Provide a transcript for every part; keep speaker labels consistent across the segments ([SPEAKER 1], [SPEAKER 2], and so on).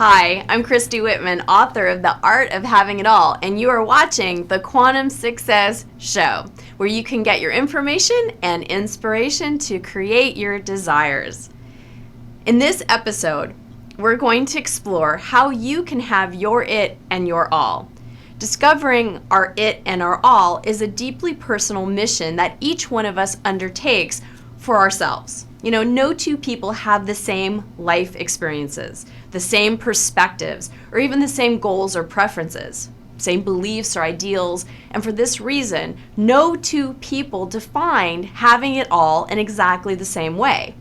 [SPEAKER 1] Hi, I'm Christy Whitman, author of The Art of Having It All, and you are watching the Quantum Success Show, where you can get your information and inspiration to create your desires. In this episode, we're going to explore how you can have your it and your all. Discovering our it and our all is a deeply personal mission that each one of us undertakes for ourselves. No two people have the same life experiences, the same perspectives, or even the same goals or preferences, same beliefs or ideals, and for this reason, no two people define having it all in exactly the same way.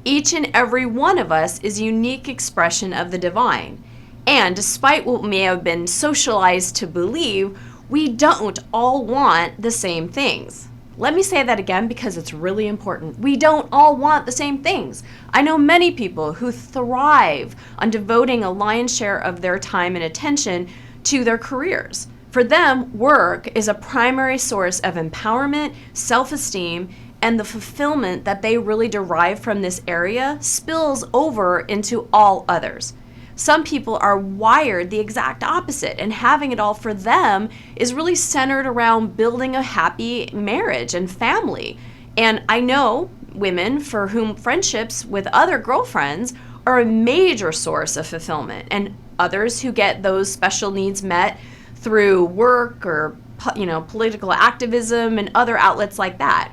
[SPEAKER 1] Each and every one of us is a unique expression of the divine, and despite what we may have been socialized to believe, we don't all want the same things. Let me say that again because it's really important. We don't all want the same things. I know many people who thrive on devoting a lion's share of their time and attention to their careers. For them, work is a primary source of empowerment, self-esteem, and the fulfillment that they really derive from this area spills over into all others. Some people are wired the exact opposite, and having it all for them is really centered around building a happy marriage and family. And I know women for whom friendships with other girlfriends are a major source of fulfillment, and others who get those special needs met through work or political activism and other outlets like that.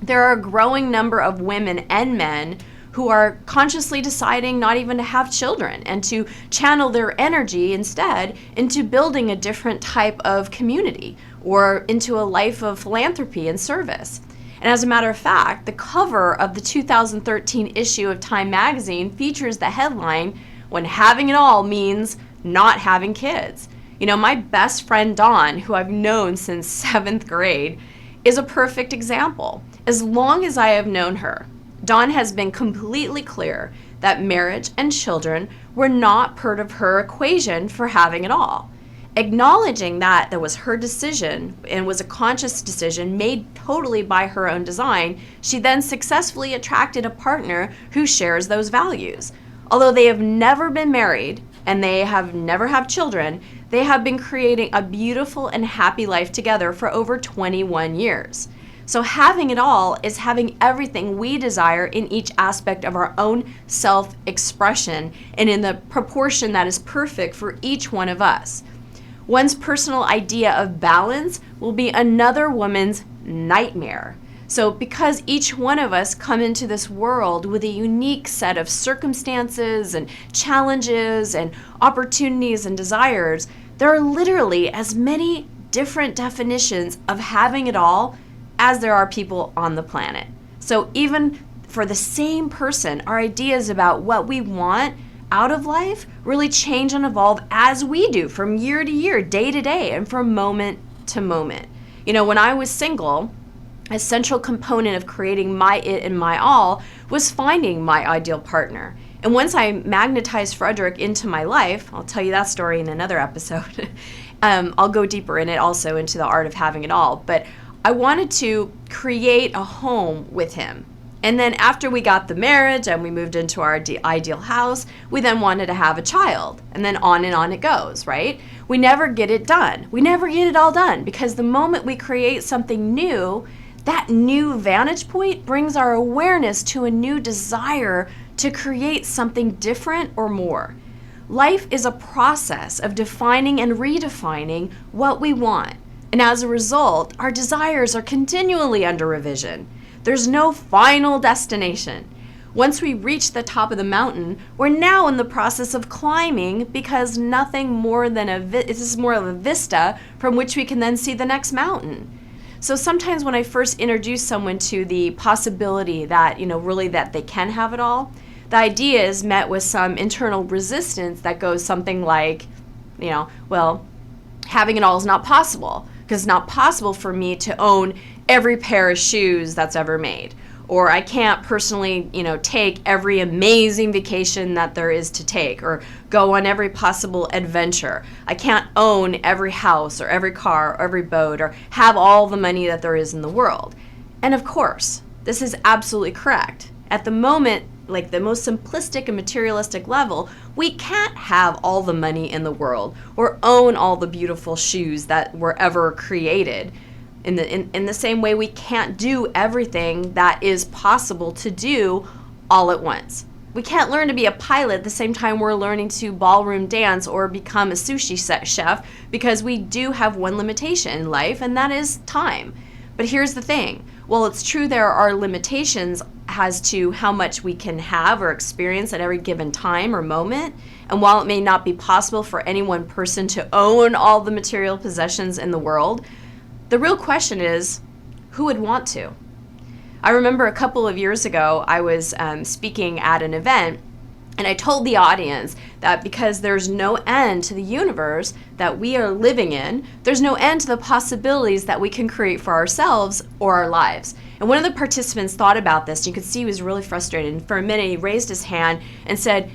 [SPEAKER 1] There are a growing number of women and men who are consciously deciding not even to have children and to channel their energy instead into building a different type of community or into a life of philanthropy and service. And as a matter of fact, the cover of the 2013 issue of Time magazine features the headline, "When Having It All Means Not Having Kids." My best friend Dawn, who I've known since 7th grade, is a perfect example. As long as I have known her, Dawn has been completely clear that marriage and children were not part of her equation for having it all. Acknowledging that was her decision and was a conscious decision made totally by her own design, she then successfully attracted a partner who shares those values. Although they have never been married and they have never had children, they have been creating a beautiful and happy life together for over 21 years. So having it all is having everything we desire in each aspect of our own self-expression and in the proportion that is perfect for each one of us. One's personal idea of balance will be another woman's nightmare. So because each one of us come into this world with a unique set of circumstances and challenges and opportunities and desires, there are literally as many different definitions of having it all as there are people on the planet. So even for the same person, our ideas about what we want out of life really change and evolve as we do from year to year, day to day, and from moment to moment. When I was single, a central component of creating my it and my all was finding my ideal partner. And once I magnetized Frederick into my life, I'll tell you that story in another episode. I'll go deeper in it also into the art of having it all. But I wanted to create a home with him. And then after we got the marriage and we moved into our ideal house, we then wanted to have a child. And then on and on it goes, right? We never get it done. We never get it all done because the moment we create something new, that new vantage point brings our awareness to a new desire to create something different or more. Life is a process of defining and redefining what we want. And as a result, our desires are continually under revision. There's no final destination. Once we reach the top of the mountain, we're now in the process of climbing because nothing more than this is more of a vista from which we can then see the next mountain. So sometimes when I first introduce someone to the possibility that, really that they can have it all, the idea is met with some internal resistance that goes something like, having it all is not possible. Because it's not possible for me to own every pair of shoes that's ever made. Or I can't personally, take every amazing vacation that there is to take or go on every possible adventure. I can't own every house or every car or every boat or have all the money that there is in the world. And of course, this is absolutely correct. At the moment like the most simplistic and materialistic level, we can't have all the money in the world or own all the beautiful shoes that were ever created. In the same way, we can't do everything that is possible to do all at once. We can't learn to be a pilot at the same time we're learning to ballroom dance or become a sushi chef, because we do have one limitation in life, and that is time. But here's the thing. While it's true there are limitations as to how much we can have or experience at every given time or moment, and while it may not be possible for any one person to own all the material possessions in the world, the real question is, who would want to? I remember a couple of years ago, I was speaking at an event, and I told the audience that because there's no end to the universe that we are living in, there's no end to the possibilities that we can create for ourselves or our lives. And one of the participants thought about this, and you could see he was really frustrated. And for a minute, he raised his hand and said,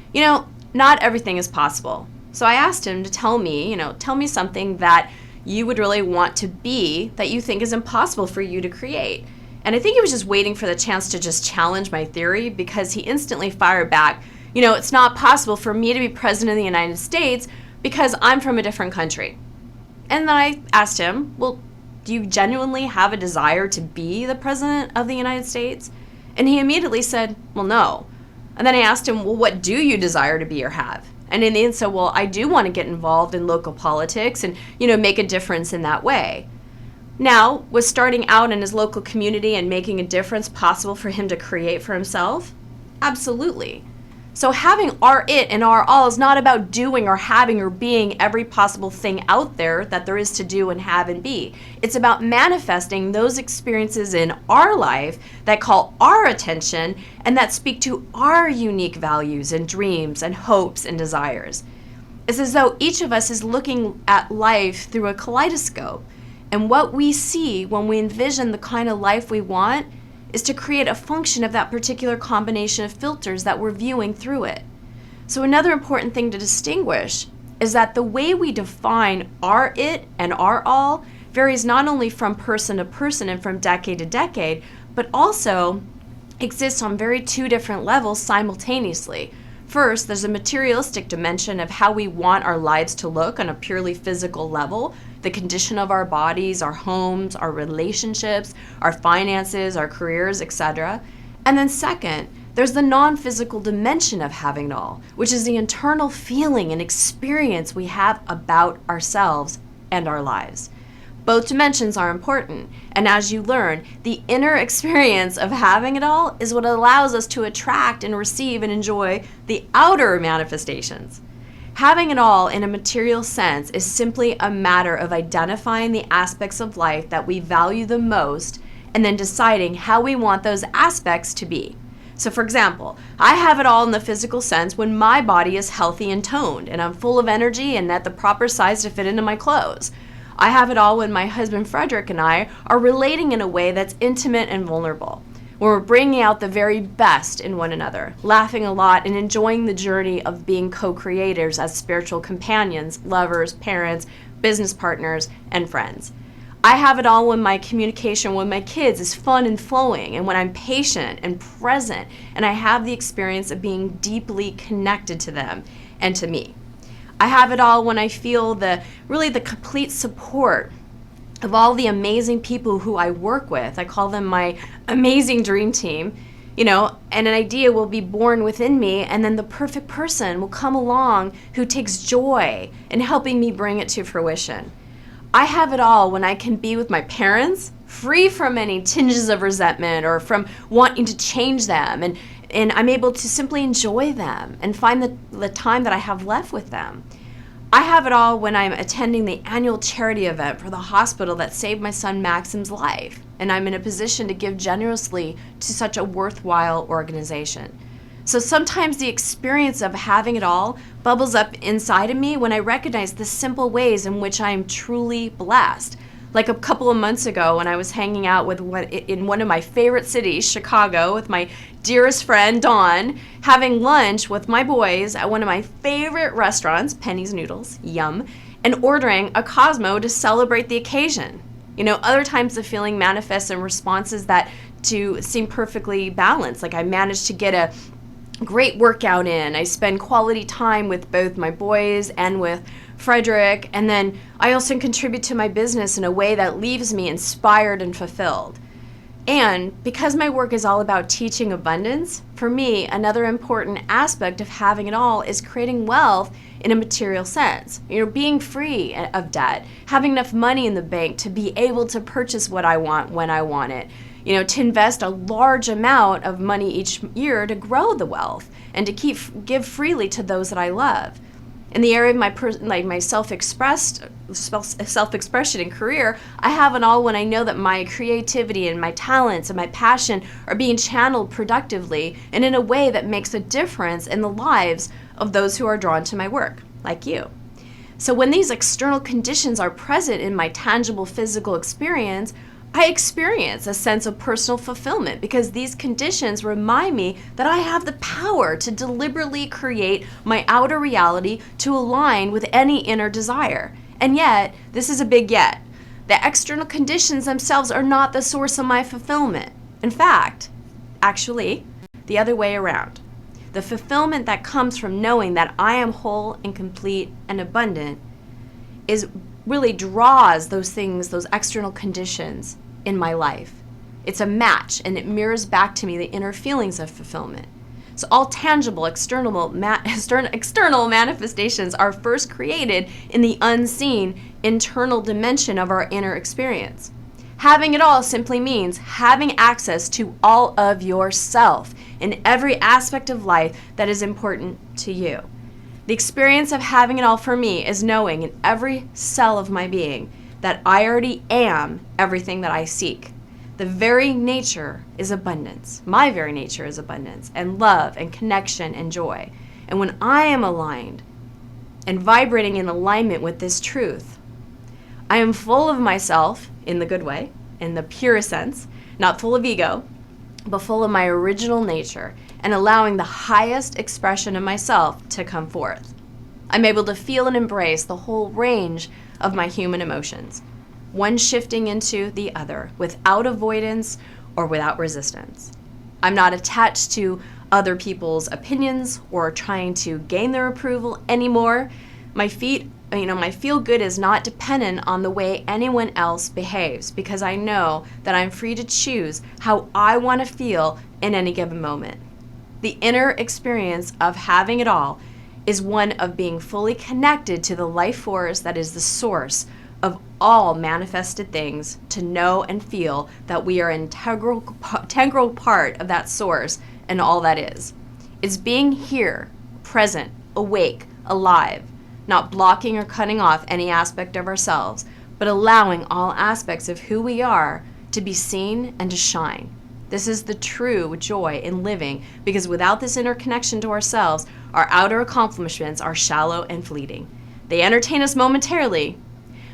[SPEAKER 1] not everything is possible. So I asked him to tell me something that you would really want to be that you think is impossible for you to create. And I think he was just waiting for the chance to just challenge my theory, because he instantly fired back, it's not possible for me to be president of the United States because I'm from a different country. And then I asked him, well, do you genuinely have a desire to be the president of the United States? And he immediately said, well, no. And then I asked him, well, what do you desire to be or have? And in the end said, well, I do want to get involved in local politics and, make a difference in that way. Now, was starting out in his local community and making a difference possible for him to create for himself? Absolutely. So having our it and our all is not about doing or having or being every possible thing out there that there is to do and have and be. It's about manifesting those experiences in our life that call our attention and that speak to our unique values and dreams and hopes and desires. It's as though each of us is looking at life through a kaleidoscope. And what we see when we envision the kind of life we want is to create a function of that particular combination of filters that we're viewing through it. So another important thing to distinguish is that the way we define our it and our all varies not only from person to person and from decade to decade, but also exists on very two different levels simultaneously. First, there's a materialistic dimension of how we want our lives to look on a purely physical level, the condition of our bodies, our homes, our relationships, our finances, our careers, etc. And then second, there's the non-physical dimension of having it all, which is the internal feeling and experience we have about ourselves and our lives. Both dimensions are important, and as you learn, the inner experience of having it all is what allows us to attract and receive and enjoy the outer manifestations. Having it all in a material sense is simply a matter of identifying the aspects of life that we value the most and then deciding how we want those aspects to be. So for example, I have it all in the physical sense when my body is healthy and toned and I'm full of energy and at the proper size to fit into my clothes. I have it all when my husband Frederick and I are relating in a way that's intimate and vulnerable, when we're bringing out the very best in one another, laughing a lot and enjoying the journey of being co-creators as spiritual companions, lovers, parents, business partners, and friends. I have it all when my communication with my kids is fun and flowing, and when I'm patient and present, and I have the experience of being deeply connected to them and to me. I have it all when I feel the complete support of all the amazing people who I work with. I call them my amazing dream team, and an idea will be born within me, and then the perfect person will come along who takes joy in helping me bring it to fruition. I have it all when I can be with my parents, free from any tinges of resentment or from wanting to change them, and I'm able to simply enjoy them and find the time that I have left with them. I have it all when I'm attending the annual charity event for the hospital that saved my son Maxim's life, and I'm in a position to give generously to such a worthwhile organization. So sometimes the experience of having it all bubbles up inside of me when I recognize the simple ways in which I am truly blessed. Like a couple of months ago when I was hanging out in one of my favorite cities, Chicago, with my dearest friend, Dawn, having lunch with my boys at one of my favorite restaurants, Penny's Noodles, yum, and ordering a Cosmo to celebrate the occasion. Other times the feeling manifests in responses that seem perfectly balanced. Like I managed to get great workout in. I spend quality time with both my boys and with Frederick. And then I also contribute to my business in a way that leaves me inspired and fulfilled. And because my work is all about teaching abundance, for me, another important aspect of having it all is creating wealth in a material sense. Being free of debt, having enough money in the bank to be able to purchase what I want when I want it. To invest a large amount of money each year to grow the wealth and to give freely to those that I love. In the area of my self-expression and career, I have it all when I know that my creativity and my talents and my passion are being channeled productively and in a way that makes a difference in the lives of those who are drawn to my work, like you. So when these external conditions are present in my tangible physical experience, I experience a sense of personal fulfillment because these conditions remind me that I have the power to deliberately create my outer reality to align with any inner desire. And yet, this is a big yet. The external conditions themselves are not the source of my fulfillment. In fact, actually, the other way around. The fulfillment that comes from knowing that I am whole and complete and abundant really draws those things, those external conditions in my life. It's a match, and it mirrors back to me the inner feelings of fulfillment. So all tangible external manifestations are first created in the unseen internal dimension of our inner experience. Having it all simply means having access to all of yourself in every aspect of life that is important to you. The experience of having it all for me is knowing in every cell of my being that I already am everything that I seek. The very nature is abundance. My very nature is abundance and love and connection and joy. And when I am aligned and vibrating in alignment with this truth, I am full of myself in the good way, in the pure sense, not full of ego, but full of my original nature and allowing the highest expression of myself to come forth. I'm able to feel and embrace the whole range of my human emotions, one shifting into the other without avoidance or without resistance. I'm not attached to other people's opinions or trying to gain their approval anymore. My feel good is not dependent on the way anyone else behaves because I know that I'm free to choose how I want to feel in any given moment. The inner experience of having it all is one of being fully connected to the life force that is the source of all manifested things, to know and feel that we are an integral part of that source and all that is. It's being here, present, awake, alive, not blocking or cutting off any aspect of ourselves, but allowing all aspects of who we are to be seen and to shine. This is the true joy in living, because without this inner connection to ourselves, our outer accomplishments are shallow and fleeting. They entertain us momentarily,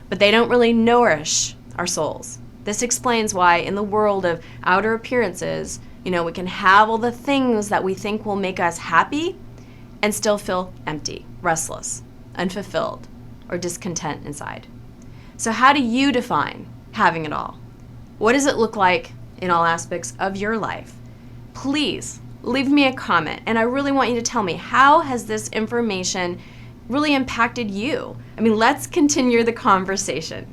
[SPEAKER 1] but they don't really nourish our souls. This explains why in the world of outer appearances, we can have all the things that we think will make us happy and still feel empty, restless, unfulfilled, or discontent inside. So how do you define having it all? What does it look like in all aspects of your life? Please leave me a comment, and I really want you to tell me, how has this information really impacted you? Let's continue the conversation.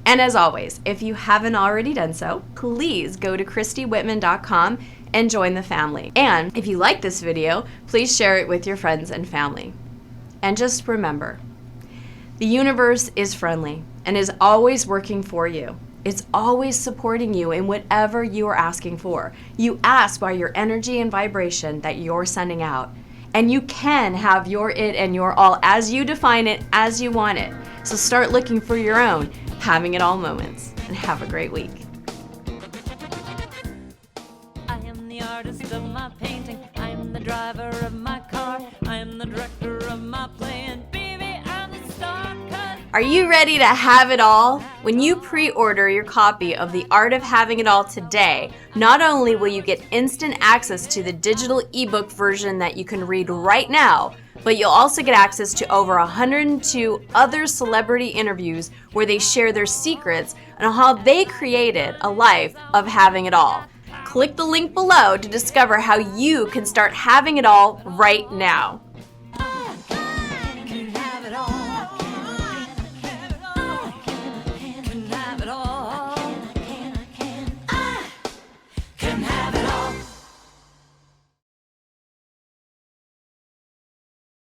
[SPEAKER 1] And as always, if you haven't already done so, please go to ChristyWhitman.com and join the family. And if you like this video, please share it with your friends and family. And just remember, the universe is friendly and is always working for you. It's always supporting you in whatever you are asking for. You ask by your energy and vibration that you're sending out. And you can have your it and your all as you define it, as you want it. So start looking for your own having it all moments, and have a great week.
[SPEAKER 2] I am the artist of my painting. I am the driver of my car. I am the director of my play. And baby, I'm the star cut.
[SPEAKER 1] Are you ready to have it all? When you pre-order your copy of The Art of Having It All today, not only will you get instant access to the digital ebook version that you can read right now, but you'll also get access to over 102 other celebrity interviews where they share their secrets on how they created a life of having it all. Click the link below to discover how you can start having it all right now.